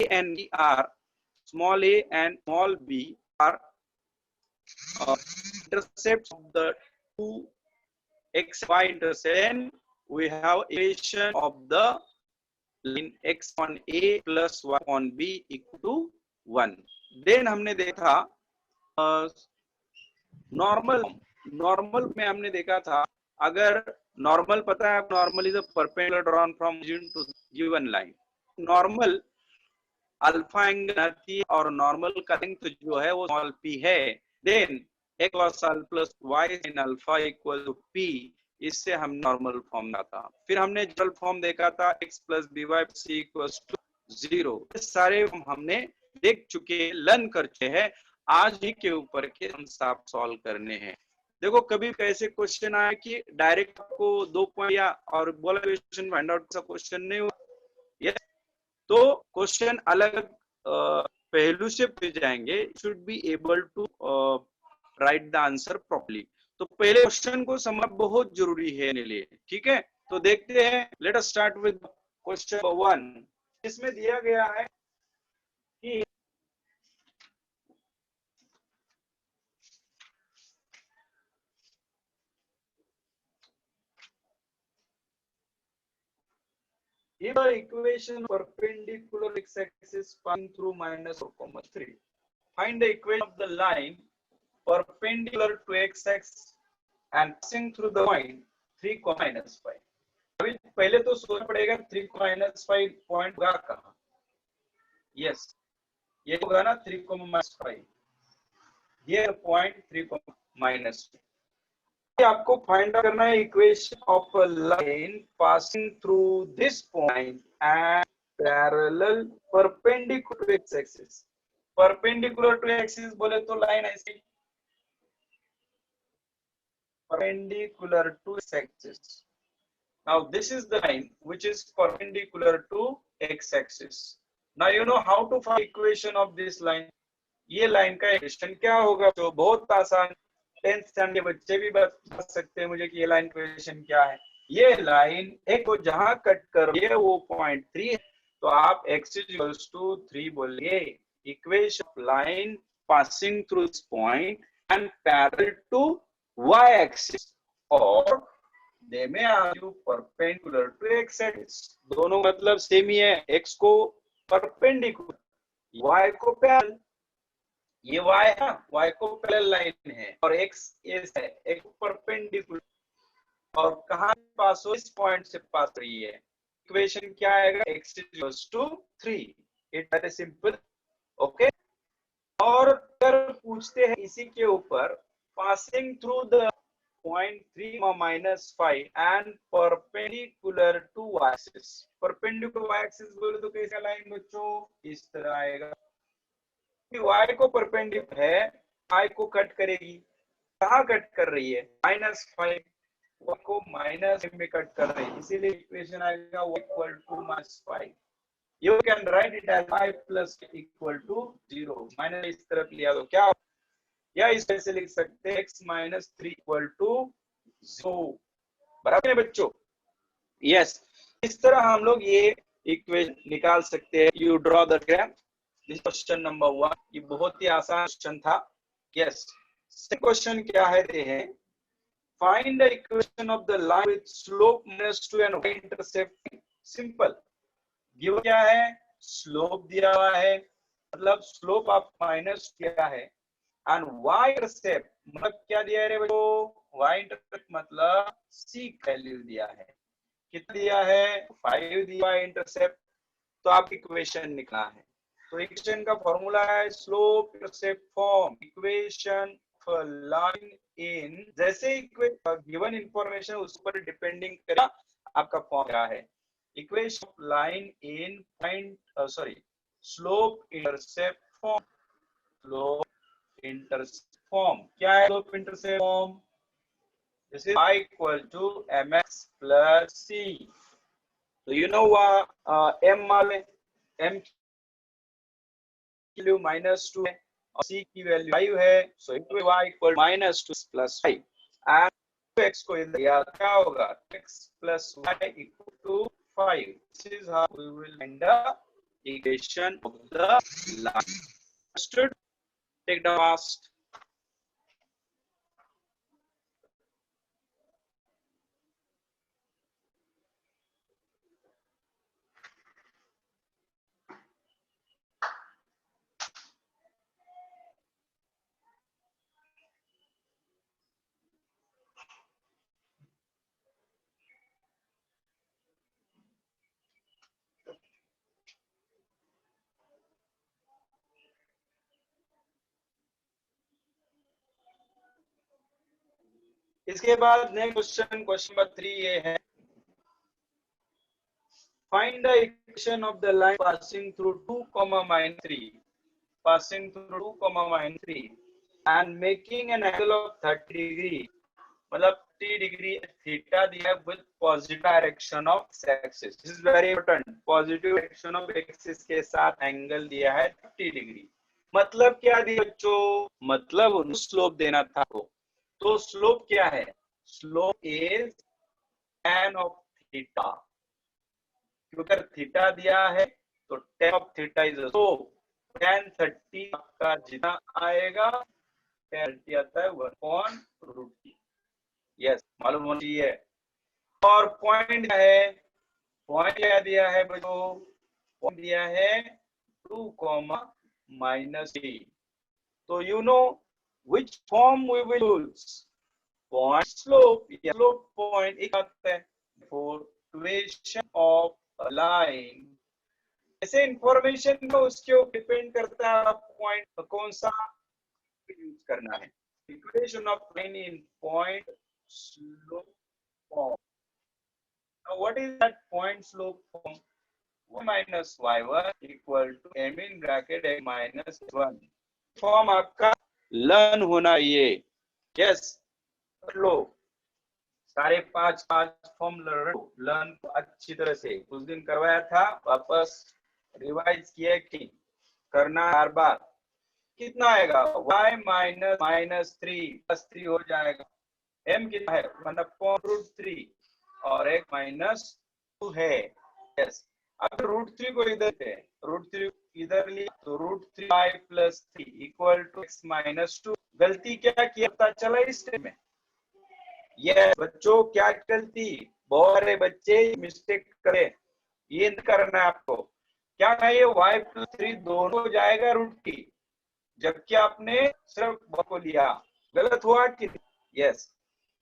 and B are small a and small b are intercepts of the two x y intercept, then we have equation of the line x on a plus y on b equal to 1. Then हमने देखा normal में हमने देखा था, अगर normal पता है, normal is a perpendicular drawn from origin to given line. Normal alpha angle आती है और नॉर्मल का लेंथ जो है वो स्मॉल p है. Then a cos alpha plus y sin alpha equal to p, इससे हम नॉर्मल फॉर्म था. फिर हमने जनरल फॉर्म देखा था x plus b y c equals to 0. सारे हमने देख चुके, लर्न कर चुके हैं. आज ही के ऊपर के हम साफ सॉल्व करने हैं. देखो कभी कैसे क्वेश्चन आया कि डायरेक्ट आपको 2 पॉइंट या और बोला क्वेश्चन फाइंड आउट का क्वेश्चन नहीं हुआ. यस, तो क्वेश्चन अलग पहलू से पूछ जाएंगे. Should be able to write the answer properly. तो पहले क्वेश्चन को समझना बहुत जरूरी है मेरे लिए. ठीक है, तो देखते हैं. Let us start with question number 1. इसमें दिया गया है कि if the equation perpendicular x-axis passing through minus 4,3, find the equation of the line perpendicular to x-axis and passing through the point 3, minus 5. अभी पहले तो सोचना पड़ेगा 3, minus 5 पॉइंट होगा कहाँ. यस, ये होगा ना 3, minus 5. ये पॉइंट 3, minus 2. आपको फाइंड आउट करना है equation of a line passing through this point and parallel perpendicular to x axis. Perpendicular to axis बोले तो लाइन ऐसी perpendicular to x axis. Now this is the line which is perpendicular to x axis. Now you know how to find equation of this line. ये line का equation क्या होगा? तो बहुत आसान, 10th स्टैंडर्ड के बच्चे भी बता सकते हैं मुझे कि ये लाइन इक्वेशन क्या है. ये लाइन एक को जहां कट कर ये वो पॉइंट 3 है, तो आप x इक्वल्स टू 3 बोलिए. Equation of line passing through this point and parallel to y axis और दे में are you perpendicular to x axis. दोनों मतलब सेम ही है. x को परपेंडिकुलर, y को पैरेलल. ये y है, y को पैरेलल लाइन है और x इस है, एक परपेंडिकुलर. और कहां पास हो? इस पॉइंट से पास रही है. इक्वेशन क्या आएगा? x equals to 3. It very simple. Okay, और अगर पूछते हैं इसी के ऊपर passing through the point 3, minus 5 and perpendicular to y axis. Perpendicular y axis बोले तो कैसा लाइन बच्चों? इस तरह आएगा. y को परपेंडिकुलर है, y को कट करेगी. कहाँ कट कर रही है? -5. y को -5 में कट कर रही है, इसीलिए इक्वेशन आएगा y equal to -5. You can write it as y plus equal to 0. Minus इस तरफ लिया तो क्या, या इस तरह से लिख सकते हैं x -3 इक्वल टू 0. बराबर है बच्चों? यस, इस तरह हम लोग ये इक्वेशन निकाल सकते हैं. You draw the graph. This question number 1. ये बहुत ही आसान क्वेश्चन था. यस, सेकंड क्वेश्चन क्या है? दे हैं find the equation of the line with slope -2 and y intercept. Simple. Given क्या है? स्लोप दिया हुआ है, मतलब स्लोप आप माइनस किया है. एंड y इंटरसेप्ट मतलब क्या दिया है रे बच्चों? y इंटरसेप्ट मतलब c वैल्यू दिया है. कितना दिया है? 5 दिया है इंटरसेप्ट. तो आप इक्वेशन निकाला है. तो इक्वेशन का फॉर्मूला है slope intercept form. Equation for line in, जैसे गिवन इंफॉर्मेशन उस पर डिपेंडिंग करेगा आपका फॉर्म क्या है. Equation of line in point slope intercept form. Slope intercept form क्या है? Slope intercept form this is y equal to mx plus c. तो यू नो m मालूम है, m वैल्यू -2 है और c की वैल्यू 5 है. So equal y equal -2 plus 5 and x को इधर या क्या होगा? x plus y equal to 5. This is how we will find the equation of the line. Understood? Take the fast. इसके बाद नेक्स्ट क्वेश्चन नंबर 3 ये है, find the equation of the line passing through 2 comma minus 3 passing through 2 comma minus 3 and making an angle of 30 degree, मतलब 30 degree theta दिया with positive direction of x-axis. This is very important. Positive direction of x-axis के साथ angle दिया है 30 degree. मतलब क्या दिया बच्चों? मतलब स्लोप देना था तो स्लोप क्या है? Slope is tan of theta. अगर थीटा दिया है तो tan of theta is slope. tan 30 आपका जितना आएगा tan 30 आता है 1/√3. यस, मालूम होना चाहिए. और पॉइंट क्या है? पॉइंट क्या दिया है बच्चों? पॉइंट दिया है 2 -3. तो you no which form we will use? Point slope या slope point एक आता है. For equation of a line, ऐसे इंफॉर्मेशन को उसके ऊपर डिपेंड करता है आप पॉइंट कौन सा यूज करना है. Equation of line in point slope form. Now what is that point slope form? 1 minus y1 equal to m in bracket a minus 1. Form आपका लर्न होना चाहिए. यस, लो सारे 5 फॉर्म लर्न अच्छी तरह से. उस दिन करवाया था, वापस रिवाइज किया कि करना बार बार. कितना आएगा? y -3 + 3 हो जाएगा. m कितना है? 1/√3 और एक -2 है. यस, अब √3 को इधर से √3 इधर लिया तो √3y + 3 इक्वल टू x -2. गलती क्या किया पता चला इस स्टेप में? ये बच्चों क्या गलती? बहुत सारे बच्चे मिस्टेक करे. ये नहीं करना है आपको. क्या है? y + 3 दोनों हो जाएगा √3, जबकि आपने सिर्फ को लिया. गलत हुआ कि? यस.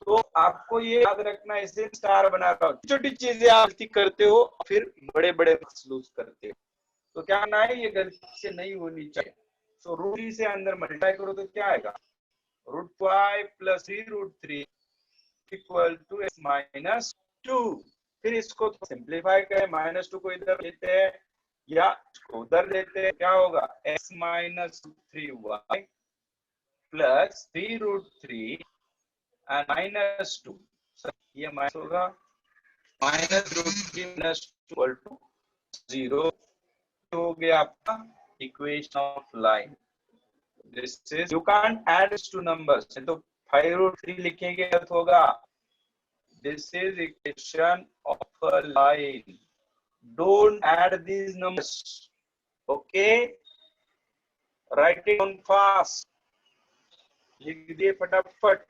तो आपको ये याद रखना, इसे स्टार बना रहा हूं. छोटी चीजें आप गलती करते हो फिर बड़े बड़े मार्क्स लूज करते हो. तो क्या ना है, ये गलती से नहीं होनी चाहिए. तो √3 से अंदर मल्टीप्लाई करो तो क्या आएगा? √5 + 3√3 इक्वल टू x -2. फिर इसको सिंप्लीफाई करें. -2 को इधर लेते हैं या उधर लेते हैं. क्या होगा? x -3y + 3√3 and -2. ये माइनस होगा. -√3 - 2 = 0 हो गया आपका equation of line. This is, you can't add this two numbers. तो 5√3 लिखेंगे गलत होगा. This is equation of a line. Don't add these numbers. Okay, right it down fast. लिख दिए फटाफट.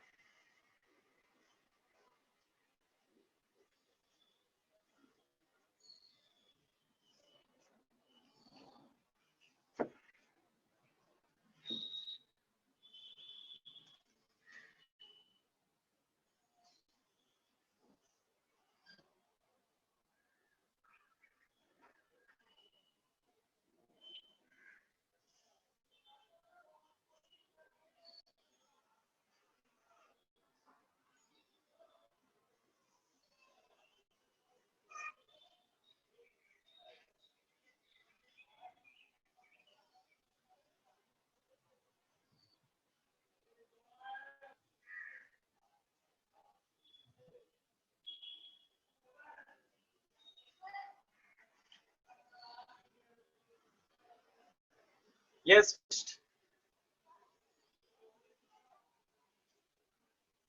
यस,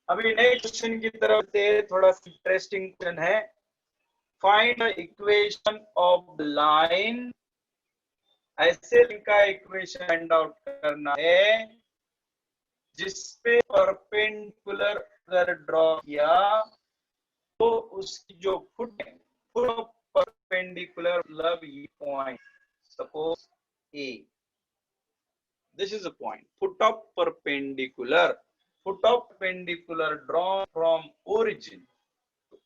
अभी नए क्वेश्चन की तरफ से. थोड़ा इंटरेस्टिंग क्वेश्चन है. Find the equation of the line ऐसे इनका इक्वेशन फाइंड आउट करना है जिसपे परपेंडिकुलर अगर ड्रॉ किया तो उसकी जो फुट है, फुट ऑफ परपेंडिकुलर मतलब ये point, suppose A, this is a point, foot of perpendicular drawn from origin.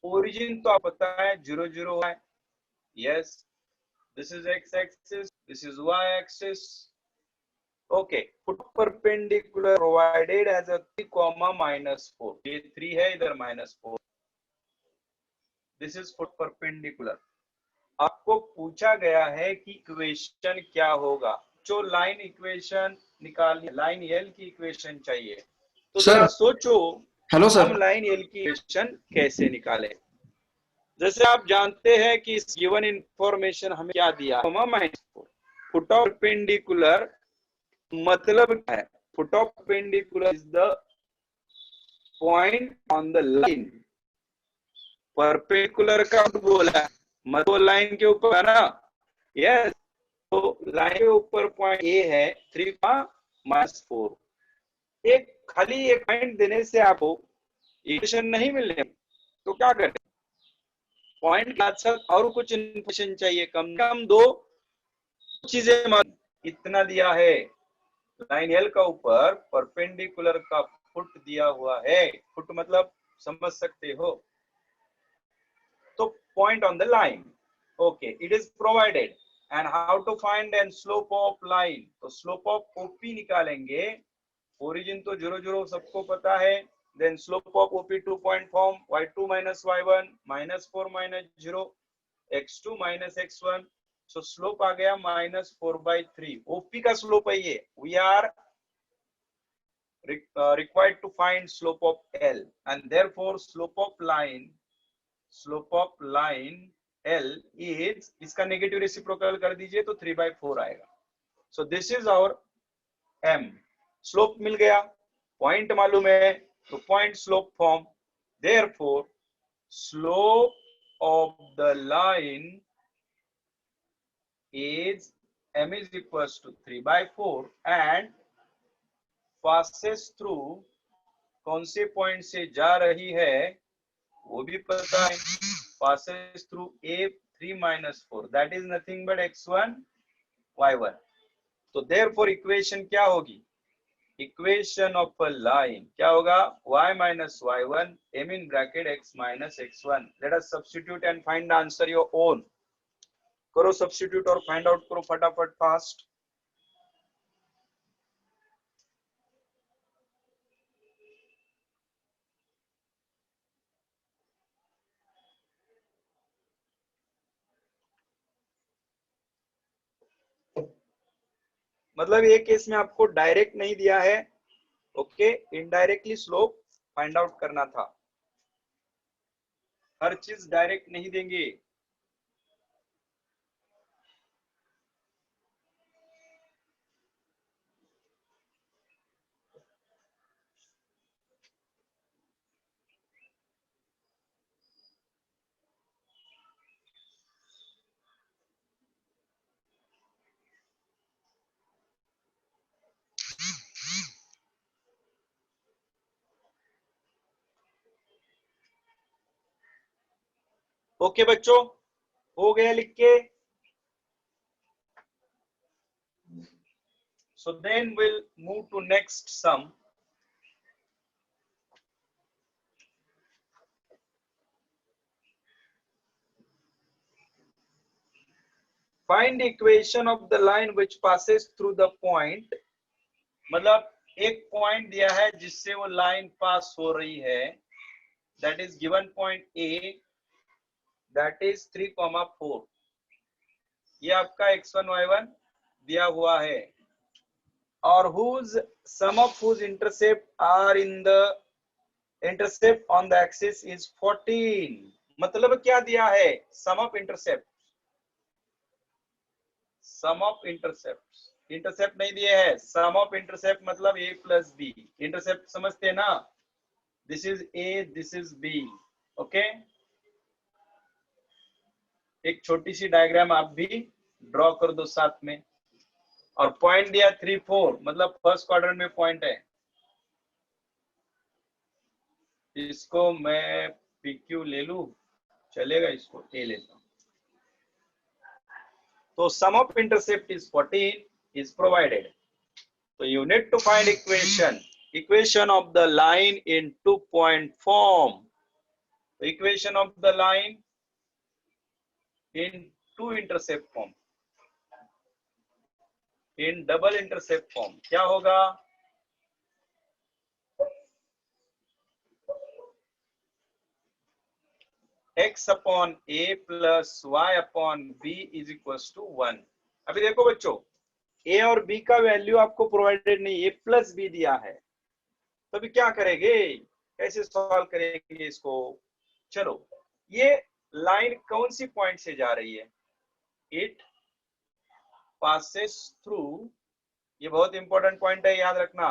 origin तो आप पता है 0 0 है, yes, this is x axis, this is y axis. okay, foot of perpendicular provided as a 3 -4, ये 3 है, इधर -4, this is foot perpendicular. आपको पूछा गया है कि इक्वेशन क्या होगा, जो लाइन इक्वेशन निकालनी, लाइन एल की इक्वेशन चाहिए, तो जरा सोचो हेलो सर, हम लाइन एल की इक्वेशन कैसे निकालें। जैसे आप जानते हैं कि इस गिवन इंफॉर्मेशन हमें क्या दिया, फुट ऑफ परपेंडिकुलर मतलब क्या है, foot of perpendicular is the point on the line, perpendicular का बोला मतलब लाइन के ऊपर है ना, यस, तो लाइन के ऊपर पॉइंट ए है 3 -4, एक खाली एक पॉइंट देने से आपको इक्वेशन नहीं मिलने, तो क्या करें, पॉइंट के साथ और कुछ इन्फॉर्मेशन चाहिए, कम से कम 2 चीजें, इतना दिया है, लाइन एल का ऊपर परपेंडिकुलर का फुट दिया हुआ है, फुट मतलब समझ सकते हो, तो point on the line, okay, it is provided, and how to find and slope of line, तो slope of OP निकालेंगे, origin तो 0 0 सबको पता है, then slope of OP 2 point form, y2 minus y1 -4 -0 x2 minus x1, so slope आ गया -4/3, OP का slope है ये, we are required to find slope of L, and therefore slope of line L is, इसका negative reciprocal कर दीजिए तो 3/4 आएगा, so this is our M, slope मिल गया, पॉइंट मालूम है, तो point slope form, therefore slope of the line is M is equals to 3/4 and passes through, कौन से पॉइंट से जा रही है वो भी पता है, passes through a 3 -4, that is nothing but x1 y1, तो therefore इक्वेशन क्या होगी, इक्वेशन ऑफ अ लाइन क्या होगा, y minus y1 m in bracket x minus x1, let us substitute and find the answer your own, करो substitute और find out करो फटाफट fast. मतलब ये केस में आपको डायरेक्ट नहीं दिया है, okay, indirectly slope find out करना था, हर चीज डायरेक्ट नहीं देंगे। ओके बच्चों, हो गया लिख के, so then we'll move to next sum. Find equation of the line which passes through the point, मतलब एक पॉइंट दिया है जिससे वो लाइन पास हो रही है, that is given point A, that is 3,4, ये आपका x1 y1 दिया हुआ है, और whose sum of whose intercept are in the intercept on the axis is 14, मतलब क्या दिया है, sum of intercept, sum of intercepts, intercept नहीं दिए है, सम ऑफ इंटरसेप्ट मतलब a प्लस बी, इंटरसेप्ट समझते हैं ना, this is a, this is b, okay. एक छोटी सी डायग्राम आप भी ड्रॉ कर दो साथ में, और पॉइंट दिया 3 4, मतलब फर्स्ट क्वाड्रेंट में पॉइंट है। इसको मैं PQ ले लूं, चलेगा? इसको A लेता हूं। तो sum of intercept is 14 is provided. So you need to find equation of the line in 2-point form. The equation of the line in 2 intercept form, in double intercept form क्या होगा? x upon a plus y upon b is equals to 1. अभी देखो बच्चों, a और b का value आपको provided नहीं, a plus b दिया है, तो अभी क्या करेंगे, कैसे सॉल्व करेंगे इसको? चलो, ये लाइन कौन सी पॉइंट से जा रही है? इट पासेस थ्रू, ये बहुत इंपॉर्टेंट पॉइंट है, याद रखना,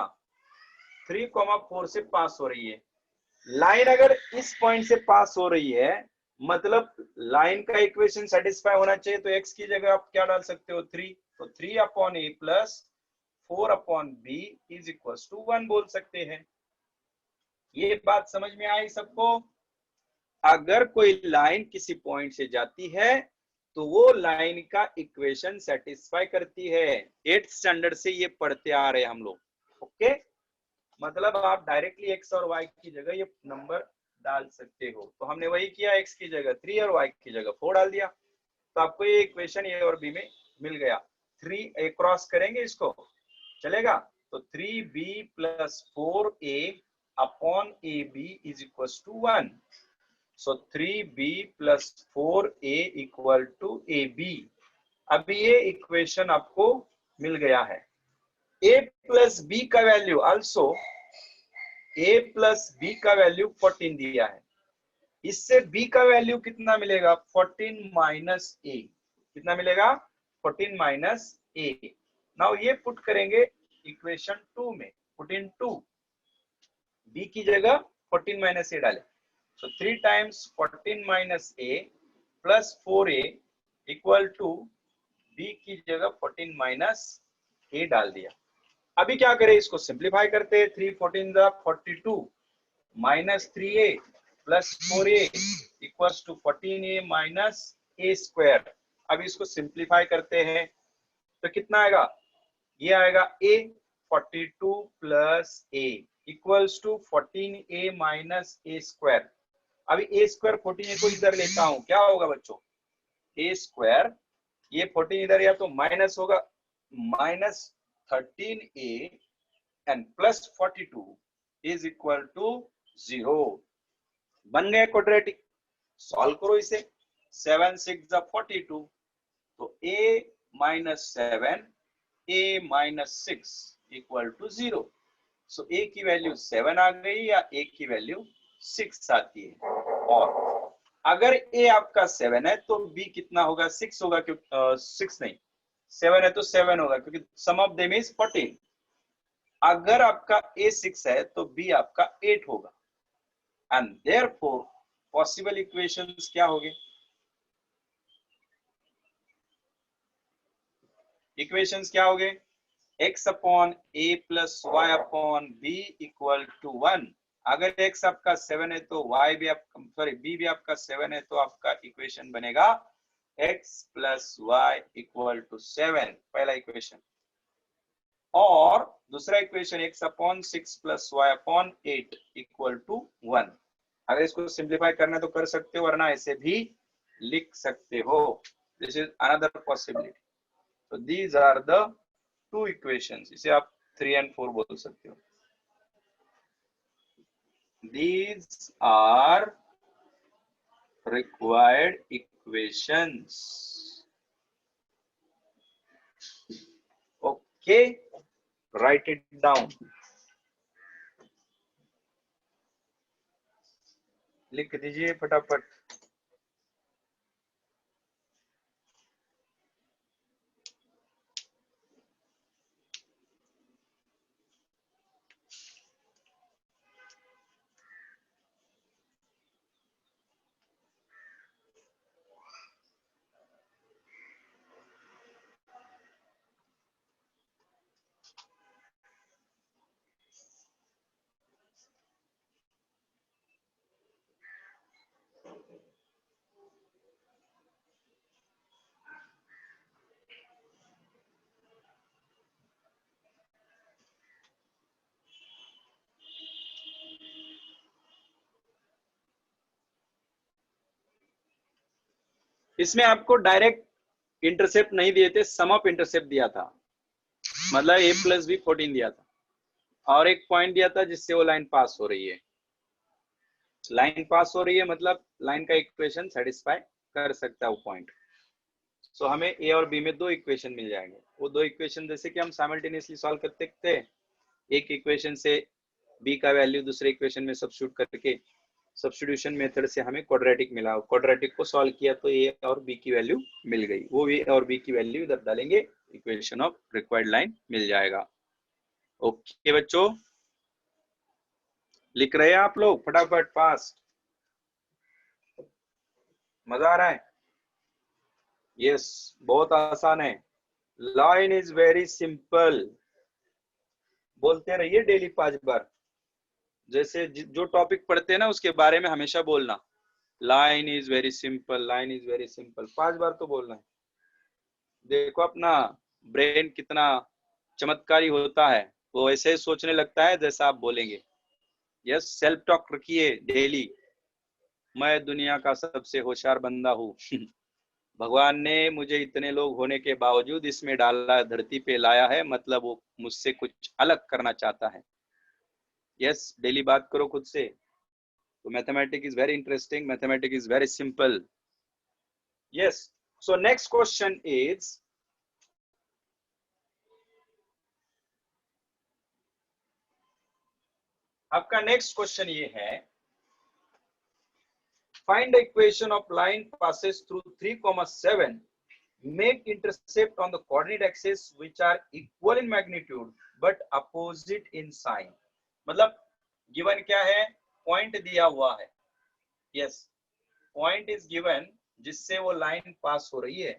3,4 से पास हो रही है। लाइन अगर इस पॉइंट से पास हो रही है, मतलब लाइन का इक्वेशन सेटिस्फाई होना चाहिए, तो x की जगह आप क्या डाल सकते हो? 3, तो 3 upon a plus 4 upon b is equal to 1 बोल सकते हैं। ये बात समझ में आई सबको? अगर कोई लाइन किसी पॉइंट से जाती है तो वो लाइन का इक्वेशन सेटिस्फाई करती है। 8th स्टैंडर्ड से ये पढ़ते आ रहे हैं हम लोग। ओके, मतलब आप डायरेक्टली x और y की जगह ये नंबर डाल सकते हो। तो हमने वही किया, x की जगह 3 और y की जगह 4 डाल दिया, तो आपको ये इक्वेशन a और b में मिल गया। 3a क्रॉस करेंगे इसको, चलेगा? तो 3b plus 4a upon ab is equal to 1। So 3b plus 4a equal to ab। अभी ये इक्वेशन आपको मिल गया है। a प्लस b का value also, a plus b का वैल्यू 14 दिया है। इससे b का वैल्यू कितना मिलेगा? 14 माइनस a। कितना मिलेगा? 14 माइनस a। नाउ ये पुट करेंगे इक्वेशन 2 में, पुट इन 2, b की जगह 14 माइनस a डाले, so 3 times 14 minus a plus 4a equal to b की जगह 14 माइनस a डाल दिया। अभी क्या करें, इसको सिंप्लीफाई करते हैं। 3 14 42 minus 3a plus 4a equals to 14a minus a square. अब इसको सिंप्लीफाई करते हैं तो कितना आएगा? ये आएगा a 42 plus a equals to 14a minus a square. अभी a स्क्वायर 14a को इधर लेता हूं, क्या होगा बच्चों? a स्क्वायर, ये 14 इधर या तो माइनस होगा, minus 13a and plus 42 is equal to 0। बन गया क्वाड्रेटिक। सॉल्व करो इसे, 7 6 42, तो a minus 7 a minus 6 equal to 0। So a की वैल्यू 7 आ गई या a की वैल्यू 6 आती है। और अगर a आपका 7 है तो b कितना होगा? 6 होगा, क्योंकि 6 नहीं, 7 है तो 7 होगा, क्योंकि सम ऑफ देम इज 14। अगर आपका a 6 है तो b आपका 8 होगा। एंड देयरफॉर पॉसिबल इक्वेशंस क्या होंगे? इक्वेशंस क्या होंगे? x upon a plus y upon b equal to 1। अगर x आपका 7 है तो y भी आपका, सॉरी b भी आपका 7 है, तो आपका इक्वेशन बनेगा x plus y equal to 7, पहला इक्वेशन। और दूसरा equation x upon 6 plus y upon 8 equal to 1। अगर इसको सिंप्लीफाई करना है तो कर सकते हो, वरना ऐसे भी लिख सकते हो। This is another possibility. तो दीज आर द 2 इक्वेशंस। इसे आप 3 and 4 बोल सकते हो। These are required equations. Okay, write it down. लिख दीजिए फटाफट। इसमें आपको डायरेक्ट इंटरसेप्ट नहीं दिए थे, सम ऑफ इंटरसेप्ट दिया था, मतलब a प्लस बी 14 दिया था, और एक पॉइंट दिया था जिससे वो लाइन पास हो रही है। लाइन पास हो रही है मतलब लाइन का इक्वेशन सेटिस्फाई कर सकता है वो पॉइंट। सो हमें ए और बी में दो इक्वेशन मिल जाएंगे। वो दो इक्वेशन जैसे कि हम साइमल्टेनियसली सॉल्व करते थे, एक इक्वेशन से बी का वैल्यू दूसरे इक्वेशन में सब्स्टिट्यूट करके सब्स्टिट्यूशन मेथड से हमें क्वाड्रेटिक मिला, क्वाड्रेटिक को सॉल्व किया तो ए और बी की वैल्यू मिल गई। वो ए और बी की वैल्यू इधर डालेंगे, इक्वेशन ऑफ रिक्वायर्ड लाइन मिल जाएगा। ओके बच्चों, लिख रहे हैं आप लोग फटाफट फास्ट? मजा आ रहा है? यस, बहुत आसान है। Line is very simple. बोलते रहिए डेली 5 बार, जैसे जो टॉपिक पढ़ते हैं ना उसके बारे में हमेशा बोलना, line is very simple, line is very simple, 5 बार तो बोलना है। देखो अपना ब्रेन कितना चमत्कारी होता है, वो ऐसे सोचने लगता है जैसा आप बोलेंगे। यस, सेल्फ टॉक रखिए डेली, मैं दुनिया का सबसे होशियार बंदा हूँ भगवान ने मुझे इतने लोग होने के बावजूद इसमें डाला, धरती पे लाया है, मतलब वो मुझसे कुछ अलग करना चाहता है। यस, डेली बात करो खुद से। तो mathematics is very interesting, mathematics is very simple. Yes, so next question is, आपका नेक्स्ट क्वेश्चन ये है, find the equation of line passes through 3,7, make intercept on the coordinate axis which are equal in magnitude but opposite in sign। मतलब given क्या है, point दिया हुआ है। Yes, point is given जिससे वो लाइन पास हो रही है,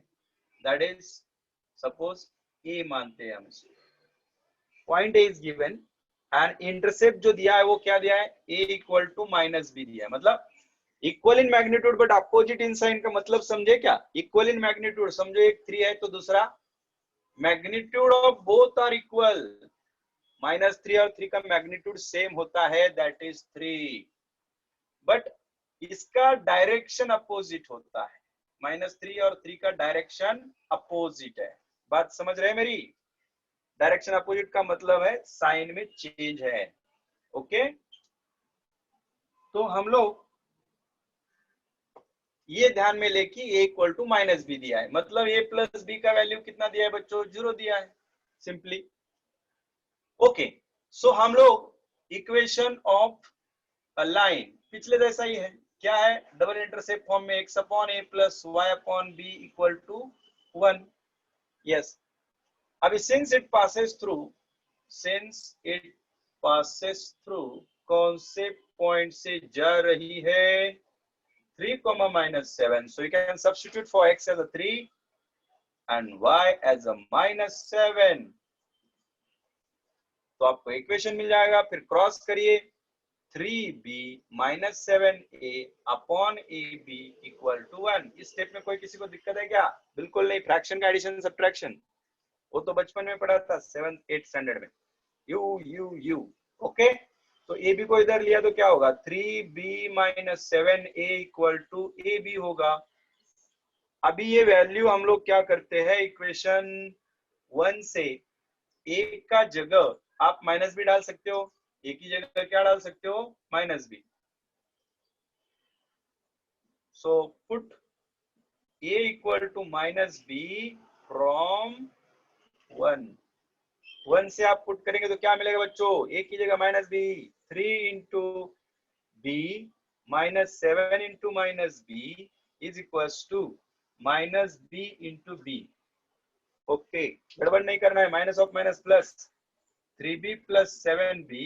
दैट इज सपोज ए मानते हैं हम इसे। Point A is given and intercept जो दिया है वो क्या दिया है, a equal to minus b दिया है। मतलब equal in magnitude but opposite in sign का मतलब समझे क्या? इक्वल इन मैग्नीट्यूड समझो, एक 3 है तो दूसरा magnitude of both are equal, -3 और 3 का मैग्नीट्यूड सेम होता है, दैट इज 3, बट इसका डायरेक्शन अपोजिट होता है। -3 और 3 का डायरेक्शन अपोजिट है। बात समझ रहे हैं मेरी? डायरेक्शन अपोजिट का मतलब है साइन में चेंज है। ओके, तो हम लोग ये ध्यान में लेके a equal to minus b दिया है, मतलब a प्लस बी का वैल्यू कितना दिया है बच्चों? 0 दिया है सिंपली। ओके, सो हम लोग इक्वेशन ऑफ अ लाइन पिछले जैसा ही है, क्या है? डबल इंटरसेप्ट फॉर्म में x upon a plus y upon b equal to 1। Yes, अभी सिंस इट पासेस थ्रू कौन से पॉइंट से जा रही है? 3, -7. So you can substitute for x as a 3 and y as a -7. तो आपको इक्वेशन मिल जाएगा, फिर क्रॉस करिए, 3b - 7a upon ab equal to 1। इस स्टेप में कोई किसी को दिक्कत है क्या? बिल्कुल नहीं, फ्रैक्शन का एडिशन सब्ट्रैक्शन वो तो बचपन में पढ़ा था 7th 8th स्टैंडर्ड में, यू। ओके, तो ए बी को इधर लिया तो क्या होगा? 3b - 7a equal to ab होगा। अभी ये वैल्यू हम लोग क्या करते हैं, इक्वेशन 1 से a का जगह आप माइनस बी डाल सकते हो, a की जगह क्या डाल सकते हो? Minus b. So put a equal to -b from 1 से आप पुट करेंगे तो क्या मिलेगा बच्चों? a की जगह -b, 3 into b -7 into -b is equals to -b into b। Okay, गड़बड़ नहीं करना है, minus of minus plus, 3b plus 7b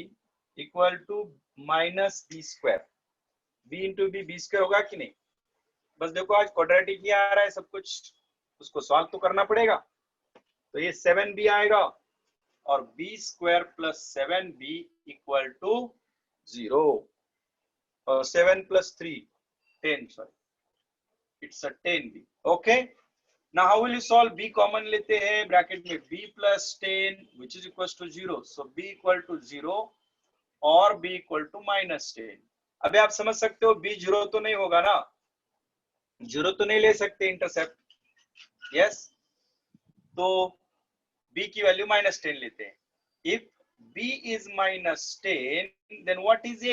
equal to -b²। b into b square होगा कि नहीं? बस देखो आज क्वाड्रेटिक ही आ रहा है सब कुछ, उसको सॉल्व तो करना पड़ेगा। तो ये 7b आएगा और b² plus 7b equal to 0, और 7 plus 3 10, sorry it's a 10b। Okay, now how will you solve? b common लेते हैं, ब्रैकेट में b plus 10 which is equals to 0, so b equal to 0 और b इक्वल टू -10। अभी आप समझ सकते हो b 0 तो नहीं होगा ना, जीरो तो नहीं ले सकते इंटरसेप्ट, यस, तो b की वैल्यू -10 लेते हैं. If b is -10 then what is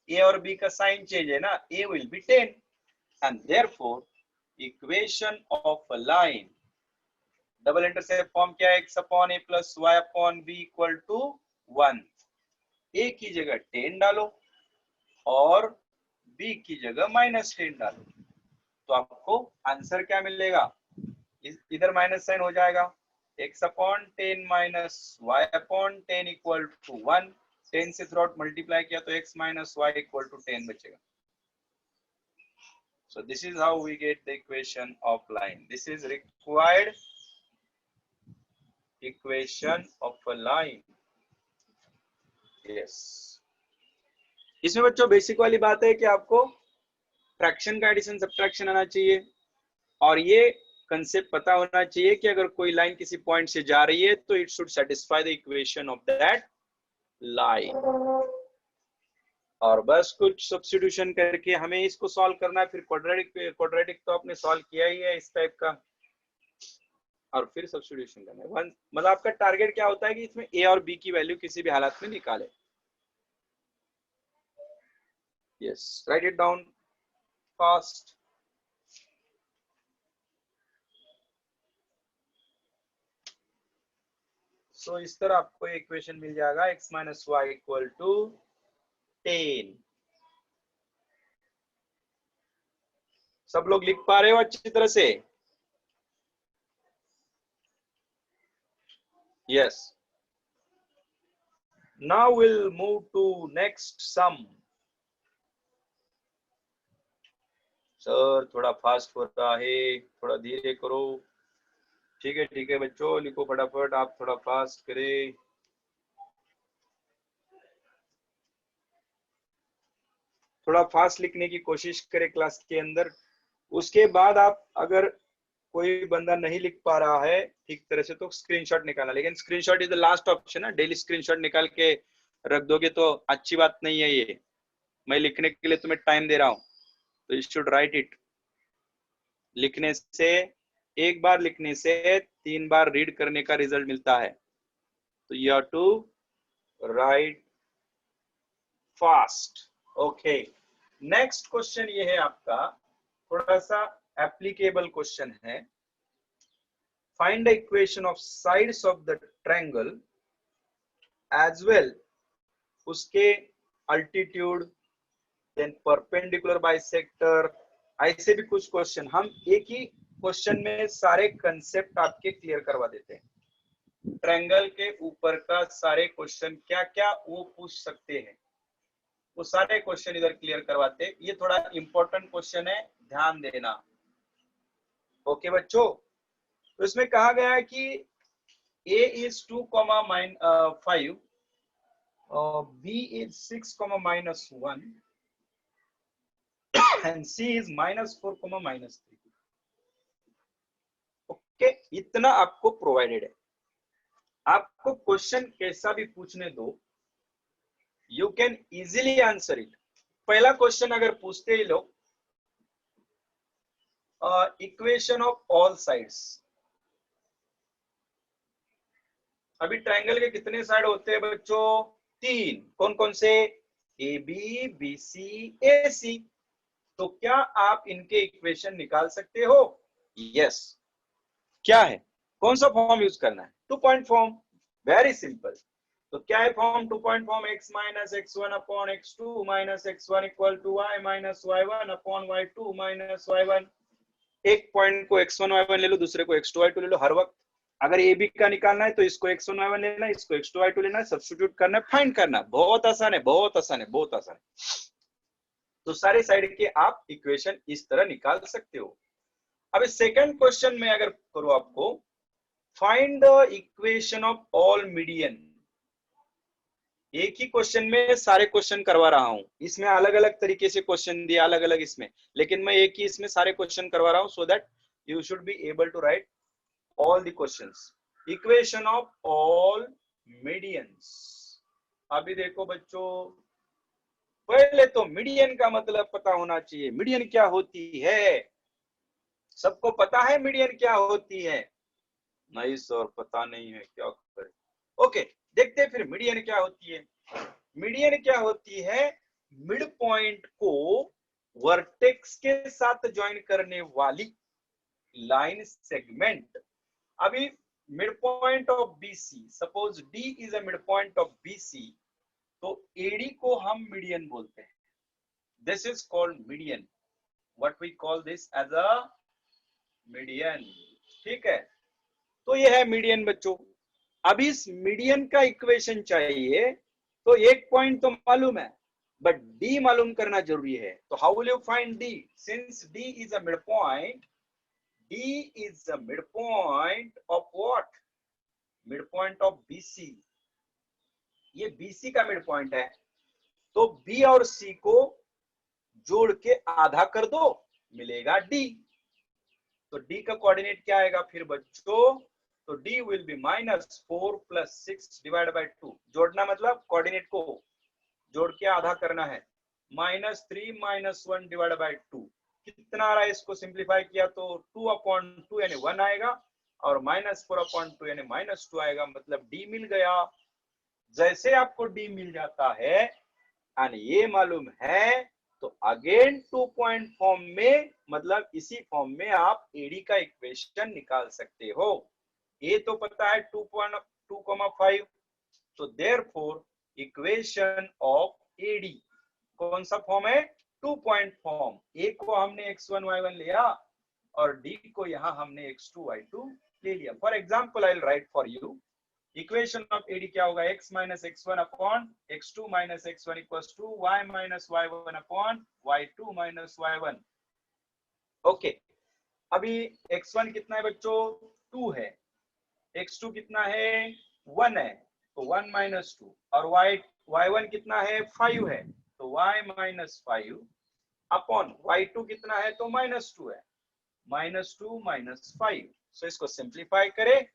a और b का साइन चेंज है ना, a will be 10 and therefore equation of a line double intercept form क्या है, x upon a plus y upon b equal to 1. a की जगह 10 डालो और b की जगह -10 डालो, तो आपको आंसर क्या मिलेगा, इधर माइनस साइन हो जाएगा, x अपॉन 10 minus y upon 10 equal to 1. 10 से थ्रू आउट मल्टीप्लाई किया तो x minus y equal to 10 बचेगा. So this is how we get the equation of line. This is required equation of a line. Yes. इसमें बच्चों basic वाली बात है कि आपको फ्रैक्शन का एडिशन सब्ट्रैक्शन आना चाहिए और ये कंसेप्ट पता होना चाहिए कि अगर कोई लाइन किसी पॉइंट से जा रही है तो it should satisfy the equation of that line. और बस कुछ सब्स्टिट्यूशन करके हमें इसको सॉल्व करना है. फिर क्वाड्रेटिक तो आपने सॉल्व किया ही है इस टाइप का, और फिर सब्स्टिट्यूशन करना है. मतलब आपका टारगेट क्या होता है कि इसमें a और b की वैल्यू किसी भी हालत में निकाले. Yes, write it down fast. So इस तरह आपको इक्वेशन मिल जाएगा x minus Y equal to 10. सब लोग लिख पा रहे हो अच्छी तरह से? Yes. Now will move to next sum. Sir थोड़ा फास्ट हो रहा है, थोड़ा धीरे करो. ठीक है बच्चों, लिखो फटाफट, आप थोड़ा फास्ट करें. थोड़ा फास्ट लिखने की कोशिश करें क्लास के अंदर. उसके बाद आप अगर कोई बंदा नहीं लिख पा रहा है ठीक तरह से तो स्क्रीनशॉट निकालना. लेकिन screenshot is the last option है. डेली स्क्रीनशॉट निकाल के रख दोगे तो अच्छी बात नहीं है. ये मैं लिखने के लिए तुम्हें टाइम दे रहा हूं, तो यू शुड राइट इट. लिखने से, एक बार लिखने से 3 बार रीड करने का रिजल्ट मिलता है. तो you have to write fast. Okay, next question ये है आपका, थोड़ा सा एप्लीकेबल क्वेश्चन है. Find the equation of sides of the triangle as well, उसके अल्टीट्यूड, देन परपेंडिकुलर बाइसेक्टर. ऐसे भी कुछ क्वेश्चन हम एक ही क्वेश्चन में सारे कंसेप्ट आपके क्लियर करवा देते हैं. ट्रायंगल के ऊपर का सारे क्वेश्चन क्या क्या वो पूछ सकते हैं, वो सारे क्वेश्चन इधर क्लियर करवाते हैं. ये थोड़ा इंपॉर्टेंट क्वेश्चन है, ध्यान देना. ओके बच्चों, तो इसमें कहा गया है कि a is 2, 5, b is 6, -1 and c is -4, -3. Okay, इतना आपको प्रोवाइडेड है. आपको क्वेश्चन कैसा भी पूछने दो, you can easily answer it. पहला क्वेश्चन अगर पूछते ही लोग, इक्वेशन ऑफ ऑल साइड्स. अभी ट्रायंगल के कितने साइड होते हैं बच्चों? 3. कौन कौन से? ए बी, बी सी, ए सी. तो क्या आप इनके इक्वेशन निकाल सकते हो? यस. क्या है, कौन सा फॉर्म यूज करना है? 2 पॉइंट फॉर्म. Very simple. तो क्या है form? 2 point form. x minus x1 upon x2 minus x1 equal to y minus y1 upon y2 minus y1. एक पॉइंट को x1 y1 ले लो, दूसरे को x2 y2 ले लो. हर वक्त अगर ए बी का निकालना है तो इसको x1 y1 लेना है, इसको x2 y2 लेना है, सब्स्टिट्यूट करना है, फाइंड करना. बहुत आसान है, बहुत आसान है, बहुत आसान है. तो सारे साइड के आप इक्वेशन इस तरह निकाल सकते हो. अब सेकंड क्वेश्चन में अगर करो आपको, find the equation of all median. एक ही क्वेश्चन में सारे क्वेश्चन करवा रहा हूं. इसमें अलग अलग तरीके से क्वेश्चन दिया, अलग अलग इसमें, लेकिन मैं एक ही इसमें सारे क्वेश्चन करवा रहा हूं so that you should be able to write all the questions. Equation of all medians. अभी देखो बच्चों, पहले तो मीडियन का मतलब पता होना चाहिए. मीडियन क्या होती है? सबको पता है मीडियन क्या होती है? नहीं सर पता नहीं है, क्या करें? ओके, देखते हैं फिर मीडियन क्या होती है। मीडियन क्या होती है? मिड पॉइंट को वर्टेक्स के साथ ज्वाइन करने वाली लाइन सेगमेंट। अभी mid point of BC, suppose D is a mid point of BC, तो एडी को हम मीडियन बोलते हैं। This is called median. What we call this as a median. ठीक है, तो ये है मीडियन बच्चों। अब इस मीडियन का इक्वेशन चाहिए, तो एक पॉइंट तो मालूम है, बट डी मालूम करना जरूरी है। तो how will you find D? Since D is a mid point, D is the mid point of what? Mid point of BC. ये बीसी का मिड पॉइंट है, तो बी और सी को जोड़ के आधा कर दो, मिलेगा डी। तो डी का कोऑर्डिनेट क्या आएगा फिर बच्चों? तो D will be -4 + 6 divide by 2। जोड़ना मतलब कोऑर्डिनेट को जोड़ के आधा करना है। -3 - 1 डिवाइड बाय 2 कितना आ रहा है? इसको सिंप्लीफाई किया तो 2/2 यानी 1 आएगा, और -4/2 यानी -2 आएगा, मतलब डी मिल गया। जैसे आपको डी मिल जाता है एंड ये मालूम है, तो अगेन 2 पॉइंट फॉर्म में, मतलब इसी फॉर्म में आप एडी का इक्वेशन निकाल सकते हो। ए तो पता है 2.2,5, तो देयरफॉर इक्वेशन ऑफ एडी कौन सा फॉर्म है? 2 पॉइंट फॉर्म। ए को हमने x1 y1 लिया और डी को यहां हमने x2 y2 ले लिया। For example I will write for you, equation of AD क्या होगा? x - x1 upon x2 - x1 equals to y - y1 upon y2 - y1। Okay, अभी x1 कितना है बच्चों? 2 है। x2 कितना है? 1 है, तो 1 - 2। और y1 कितना है? 5 है, तो y - 5 अपॉन y2 कितना है? तो -2 है, -2 - 5। सो इसको सिंप्लीफाई करें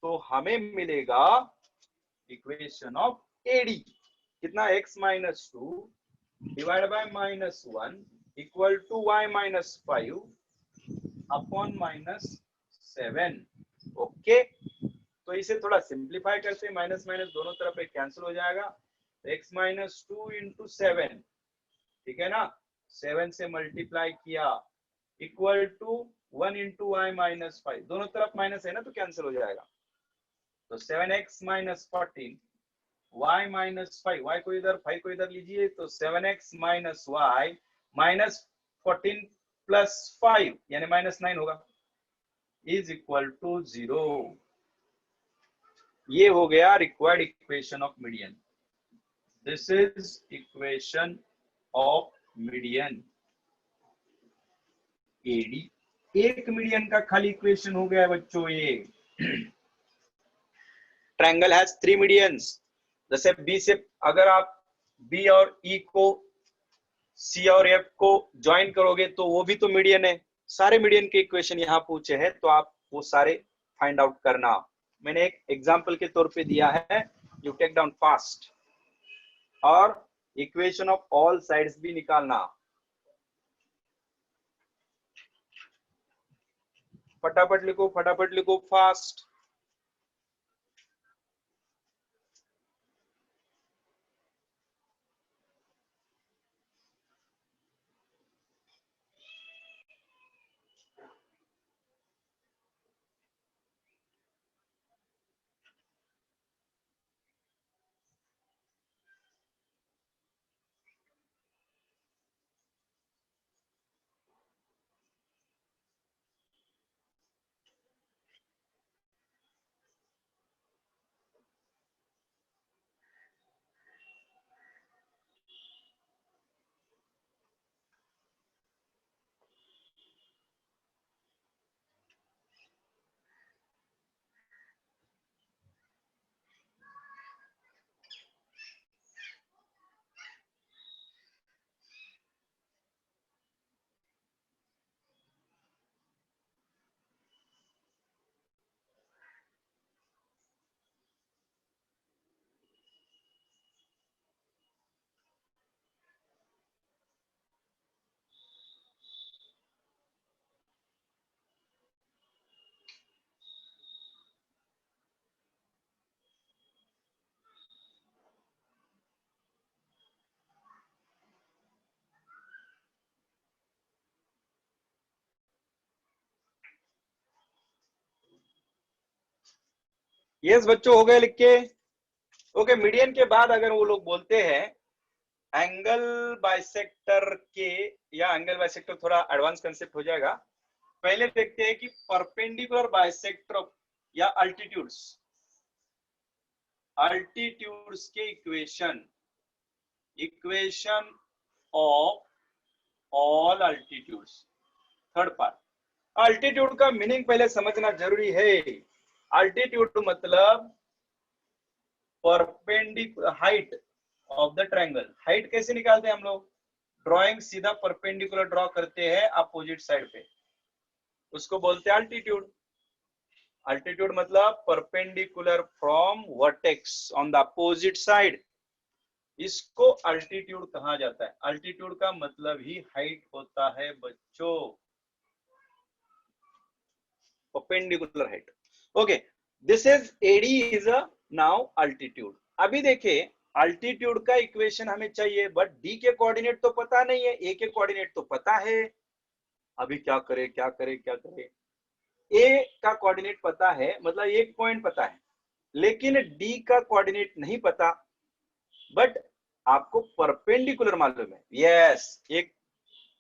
तो हमें मिलेगा इक्वेशन ऑफ एडी कितना? x - 2 divide by -1 equal to y - 5 upon -7। Okay, तो इसे थोड़ा सिंप्लीफाई करते हैं, माइनस माइनस दोनों तरफ पे कैंसिल हो जाएगा, तो x - 2 × 7, ठीक है ना, 7 से मल्टीप्लाई किया इक्वल टू 1 × y - 5, दोनों तरफ माइनस है ना, तो कैंसिल हो जाएगा। तो 7x - 14 y - 5, y को इधर 5 को इधर लीजिए, तो 7x - y -14 + 5 यानी -9 होगा, इज इक्वल टू 0। ये हो गया required equation of median. This is equation of median AD. एक मीडियन का खाली इक्वेशन हो गया बच्चों ये। Triangle has 3 medians. जैसे बी से अगर आप बी और ई को, सी और एफ को ज्वाइन करोगे तो वो भी तो मीडियन है। सारे मीडियन के इक्वेशन यहाँ पूछे हैं, तो आप वो सारे फाइंड आउट करना। मैंने एक एग्जांपल के तौर पे दिया है, यू टेक डाउन फास्ट। और इक्वेशन ऑफ ऑल साइड्स भी निकालना, फटाफट लिखो फास्ट। यस बच्चों हो गए लिख के। ओके, मीडियन के बाद अगर वो लोग बोलते हैं एंगल बाइसेक्टर के, या एंगल बाइसेक्टर थोड़ा एडवांस कंसेप्ट हो जाएगा, पहले देखते हैं कि परपेंडिकुलर बाइसेक्टर या अल्टीट्यूड्स के equation of all altitudes. Third part, altitude का मीनिंग पहले समझना जरूरी है। अल्टीट्यूड मतलब perpendicular height of the triangle. Height कैसे निकालते हैं हम लोग? ड्राइंग सीधा परपेंडिकुलर ड्रॉ करते हैं अपोजिट साइड पे, उसको बोलते हैं अल्टीट्यूड। अल्टीट्यूड मतलब perpendicular from vertex on the opposite side, इसको अल्टीट्यूड कहा जाता है। अल्टीट्यूड का मतलब ही हाइट होता है बच्चों, perpendicular height. Okay, this is AD is a now altitude. अभी देखिए अल्टीट्यूड का इक्वेशन हमें चाहिए, बट डी के कोऑर्डिनेट तो पता नहीं है, ए के कोऑर्डिनेट तो पता है। अभी क्या करे क्या करे क्या करे? ए का कोऑर्डिनेट पता है, मतलब एक पॉइंट पता है, लेकिन डी का कोऑर्डिनेट नहीं पता, बट आपको परपेंडिकुलर मालूम है। यस, एक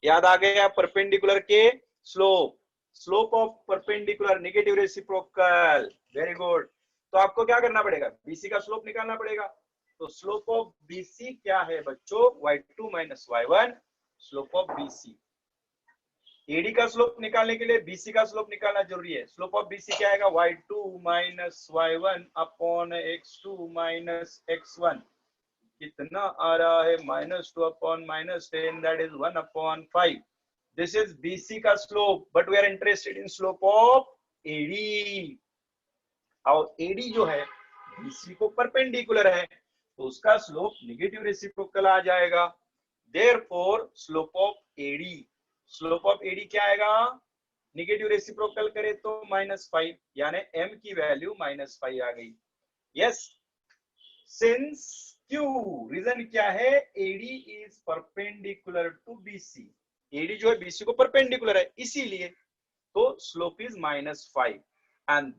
याद आ गया, परपेंडिकुलर के slope of perpendicular negative reciprocal. Very good. तो आपको क्या करना पड़ेगा? बीसी का स्लोप निकालना पड़ेगा। तो स्लोप ऑफ बीसी क्या है बच्चों? y2 minus y1, slope of BC. AD का स्लोप निकालने के लिए बीसी का स्लोप निकालना जरूरी है। स्लोप ऑफ बीसी क्या आएगा? y2 minus y1 upon x2 minus x1। कितना आ रहा है? -2 upon -10, that is 1 upon 5। This is BC का slope, but we are interested in slope of AD. और एडी जो है बीसी को परपेंडिकुलर है, तो उसका स्लोप नेगेटिव रेसिप्रोकल आ जाएगा। देयरफॉर स्लोप ऑफ एडी क्या आएगा? नेगेटिव रेसिप्रोकल करे तो -5, यानी m की वैल्यू -5 आ गई। यस, सिंस क्यू, रीजन क्या है? AD is perpendicular to BC. AD जो है बीसी को परपेंडिकुलर है, इसीलिए तो slope is -5 and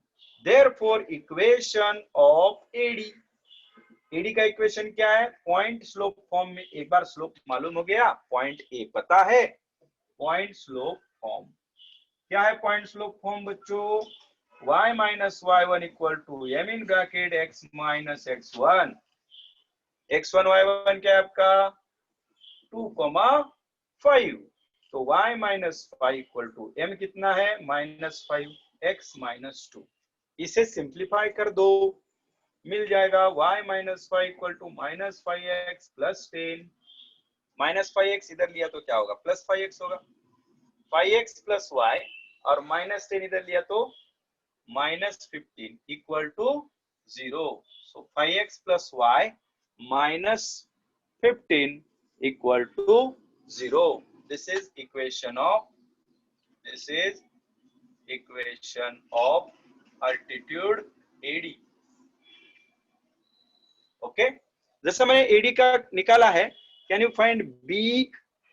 therefore equation of AD का इक्वेशन क्या है? पॉइंट स्लोप फॉर्म में। एक बार स्लोप मालूम हो गया, पॉइंट ए पता है, पॉइंट स्लोप फॉर्म क्या है? पॉइंट स्लोप फॉर्म बच्चों y minus y1 equal to m in bracket x minus x1। x1 y1 क्या है आपका? 2,5। तो y minus 5 equal to m कितना है? -5 x माइनस 2। इसे सिंप्लीफाई कर दो, मिल जाएगा y minus 5 equal to -5x plus 10। -5x इधर लिया तो क्या होगा? +5x होगा। 5x प्लस y और -10 इधर लिया तो -15 equal to 0। So 5x plus y -15 equal to 0। This is equation of altitude AD. Okay, जैसे मैंने एडी का निकाला है, can you find B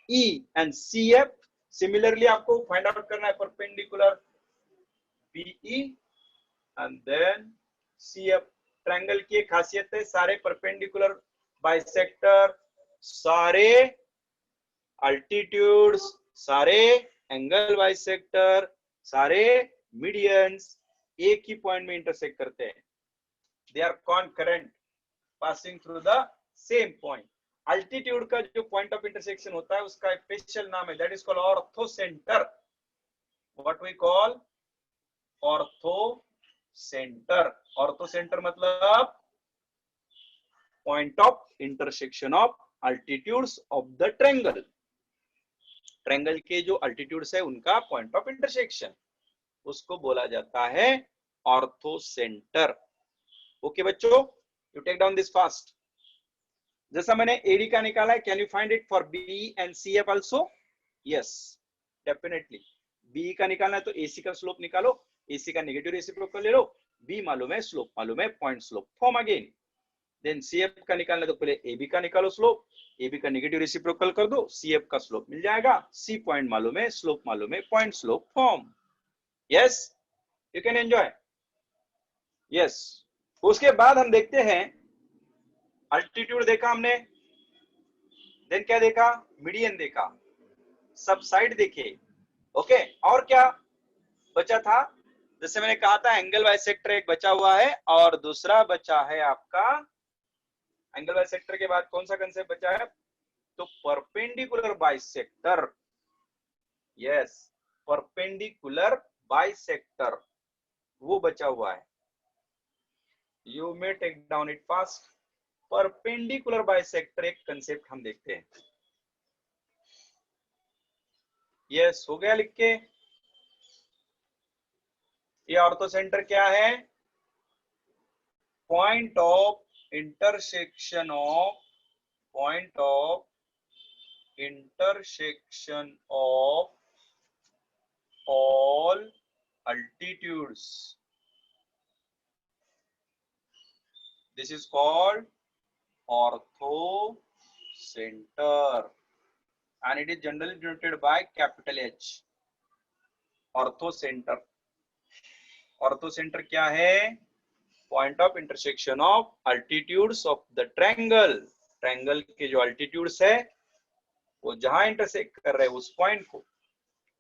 E and C F? Similarly आपको फाइंड आउट करना है perpendicular BE and then CF. Triangle की एक खासियत है, सारे परपेंडिकुलर बाइसेक्टर, सारे अल्टीट्यूड्स, सारे एंगल बाइसेक्टर, सारे मीडियंस एक ही पॉइंट में इंटरसेक्ट करते हैं। They are concurrent passing through the same point. Altitude का जो पॉइंट ऑफ इंटरसेक्शन होता है उसका स्पेशल नाम है, that is called orthocentre. What we call orthocentre. Orthocentre मतलब point of intersection of altitudes of the triangle. Triangle के जो अल्टीट्यूड्स है उनका पॉइंट ऑफ इंटरसेक्शन, उसको बोला जाता है ऑर्थोसेंटर। ओके बच्चों, you take down this fast. जैसा मैंने एडी का निकाला है, can you find it for B and C F also? Yes, definitely. B का निकालना है तो एसी का स्लोप निकालो, एसी का नेगेटिव रेसिप्रोकल ले लो, बी मालूम है, स्लोप मालूम है, point slope form again. Then CF का निकालना है तो पहले एबी का निकालो स्लोप, एबी का नेगेटिव रेसिप्रोकल कर दो, सीएफ का स्लोप मिल जाएगा। सी पॉइंट मालूम है, स्लोप मालूम है, point slope form. Yes, you can enjoy. Yes, उसके बाद हम देखते हैं अल्टीट्यूड देखा हमने, देन क्या देखा, मीडियन देखा, सबसाइड देखे, ओके। और क्या बचा था, जैसे मैंने कहा था एंगल बाइसेक्टर एक बचा हुआ है और दूसरा बचा है आपका, एंगल बाइसेक्टर के बाद कौन सा कंसेप्ट बचा है, तो perpendicular bisector, yes, perpendicular bisector वो बचा हुआ है। You may take down it fast. Perpendicular bisector एक कंसेप्ट हम देखते हैं। यस, हो गया लिख के। ये ऑर्थो सेंटर क्या है, point of intersection of, point of intersection of all altitudes. This is called orthocenter and it is generally denoted by capital H. Orthocenter. Orthocenter क्या है, point of intersection of altitudes of the triangle. Triangle के जो altitudes है वो जहां intersect कर रहे हैं उस पॉइंट को,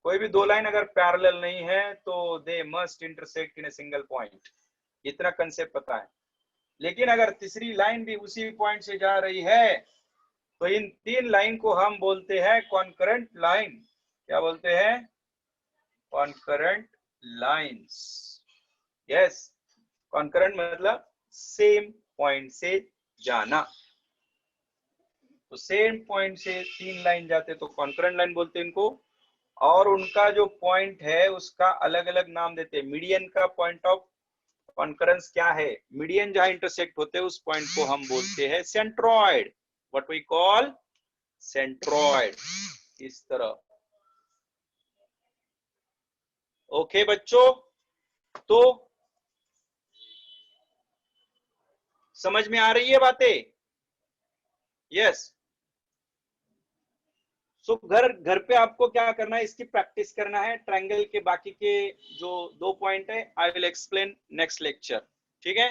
कोई भी दो लाइन अगर पैरेलल नहीं है तो they must intersect in a single point, इतना कंसेप्ट पता है। लेकिन अगर तीसरी लाइन भी उसी पॉइंट से जा रही है तो इन तीन लाइन को हम बोलते हैं कॉन्करेंट लाइन। क्या बोलते हैं, कॉन्करेंट लाइंस। यस, कॉन्करेंट मतलब सेम पॉइंट से जाना, तो सेम पॉइंट से तीन लाइन जाते तो कॉन्करेंट लाइन बोलते हैं इनको। और उनका जो पॉइंट है उसका अलग अलग नाम देते हैं। मीडियन का पॉइंट ऑफ कॉन्करेंस क्या है, मीडियन जहां इंटरसेक्ट होते हैं उस पॉइंट को हम बोलते हैं centroid, what we call centroid, इस तरह। ओके बच्चों, तो समझ में आ रही है बातें, यस। सो घर पे आपको क्या करना है, इसकी प्रैक्टिस करना है। ट्रायंगल के बाकी के जो दो पॉइंट है I will explain next lecture, ठीक है।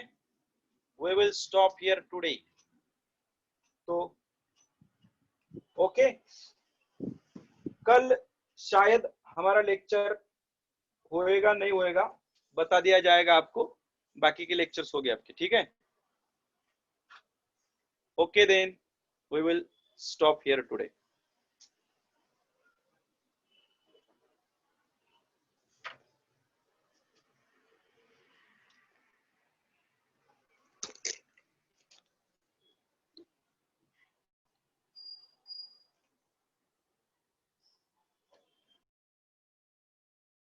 We will stop here today. तो ओके, कल शायद हमारा लेक्चर होएगा नहीं होएगा बता दिया जाएगा आपको, बाकी के लेक्चर्स हो गए आपके, ठीक है। Okay then we will stop here today.